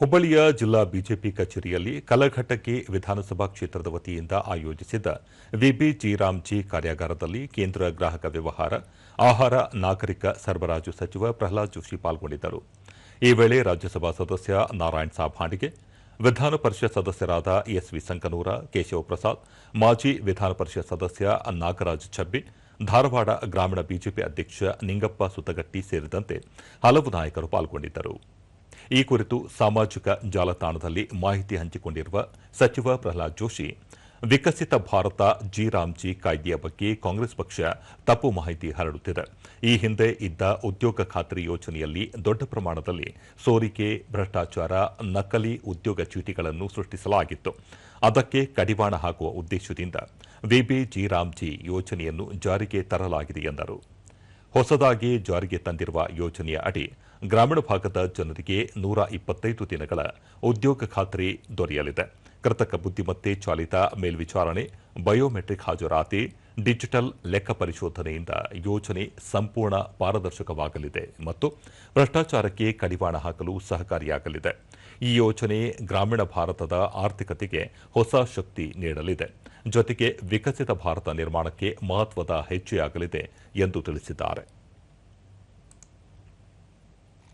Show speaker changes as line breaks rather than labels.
ಹುಬ್ಬಳ್ಳಿಯ ಜಿಲ್ಲಾ ಬಿಜೆಪಿ ಕಚೇರಿಯಲ್ಲಿ ಕಲಘಟಕಿ ವಿಧಾನಸಭಾ ಕ್ಷೇತ್ರದ ವತಿಯಿಂದ ಆಯೋಜಿಸಿದ್ದ ವಿಬಿ ಜೀರಾಮ್ಜಿ ಕಾರ್ಯಾಗಾರದಲ್ಲಿ ಕೇಂದ್ರ ಗ್ರಾಹಕ ವ್ಯವಹಾರ ಆಹಾರ ನಾಗರಿಕ ಸರಬರಾಜು ಸಚಿವ ಪ್ರಹ್ಲಾದ್ ಜೋಶಿ ಪಾಲ್ಗೊಂಡಿದ್ದರು. ಈ ವೇಳೆ ರಾಜ್ಯಸಭಾ ಸದಸ್ಯ ನಾರಾಯಣ್ ಸಾಬ್ ಹಾಂಡಿಗೆ, ವಿಧಾನ ಪರಿಷತ್ ಸದಸ್ಯರಾದ ಎಸ್ವಿ ಸಂಕನೂರ, ಕೇಶವ ಪ್ರಸಾದ್, ಮಾಜಿ ವಿಧಾನ ಪರಿಷತ್ ಸದಸ್ಯ ನಾಗರಾಜ್ ಛಬ್ಬಿ, ಧಾರವಾಡ ಗ್ರಾಮೀಣ ಬಿಜೆಪಿ ಅಧ್ಯಕ್ಷ ನಿಂಗಪ್ಪ ಸುತಗಟ್ಟಿ ಸೇರಿದಂತೆ ಹಲವು ನಾಯಕರು ಪಾಲ್ಗೊಂಡಿದ್ದರು. ಈ ಕುರಿತು ಸಾಮಾಜಿಕ ಜಾಲತಾಣದಲ್ಲಿ ಮಾಹಿತಿ ಹಂಚಿಕೊಂಡಿರುವ ಸಚಿವ ಪ್ರಹ್ಲಾದ್ ಜೋಶಿ, ವಿಕಸಿತ ಭಾರತ ಜಿ ಕಾಯ್ದೆಯ ಬಗ್ಗೆ ಕಾಂಗ್ರೆಸ್ ಪಕ್ಷ ತಪ್ಪು ಮಾಹಿತಿ ಹರಡುತ್ತಿದೆ. ಈ ಹಿಂದೆ ಇದ್ದ ಉದ್ಯೋಗ ಖಾತ್ರಿ ಯೋಜನೆಯಲ್ಲಿ ದೊಡ್ಡ ಪ್ರಮಾಣದಲ್ಲಿ ಸೋರಿಕೆ, ಭ್ರಷ್ಟಾಚಾರ, ನಕಲಿ ಉದ್ಯೋಗ ಚೀಟಿಗಳನ್ನು ಸೃಷ್ಟಿಸಲಾಗಿತ್ತು. ಅದಕ್ಕೆ ಕಡಿವಾಣ ಹಾಕುವ ಉದ್ದೇಶದಿಂದ ವಿಬಿ ಜಿ ಯೋಜನೆಯನ್ನು ಜಾರಿಗೆ ತರಲಾಗಿದೆ ಎಂದರು. ಹೊಸದಾಗಿ ಜಾರಿಗೆ ತಂದಿರುವ ಯೋಜನೆಯ ಅಡಿ ಗ್ರಾಮೀಣ ಭಾಗದ ಜನರಿಗೆ 125 ದಿನಗಳ ಉದ್ಯೋಗ ಖಾತ್ರಿ ದೊರೆಯಲಿದೆ. ಕೃತಕ ಬುದ್ದಿಮತ್ತೆ ಚಾಲಿತ ಮೇಲ್ವಿಚಾರಣೆ, ಬಯೋಮೆಟ್ರಿಕ್ ಹಾಜರಾತಿ, ಡಿಜಿಟಲ್ ಲೆಕ್ಕ ಪರಿಶೋಧನೆಯಿಂದ ಯೋಜನೆ ಸಂಪೂರ್ಣ ಪಾರದರ್ಶಕವಾಗಲಿದೆ ಮತ್ತು ಭ್ರಷ್ಟಾಚಾರಕ್ಕೆ ಕಡಿವಾಣ ಹಾಕಲು ಸಹಕಾರಿಯಾಗಲಿದೆ. ಈ ಯೋಜನೆ ಗ್ರಾಮೀಣ ಭಾರತದ ಆರ್ಥಿಕತೆಗೆ ಹೊಸ ಶಕ್ತಿ ನೀಡಲಿದೆ, ಜೊತೆಗೆ ವಿಕಸಿತ ಭಾರತ ನಿರ್ಮಾಣಕ್ಕೆ ಮಹತ್ವದ ಹೆಜ್ಜೆಯಾಗಲಿದೆ ಎಂದು ತಿಳಿಸಿದ್ದಾರೆ.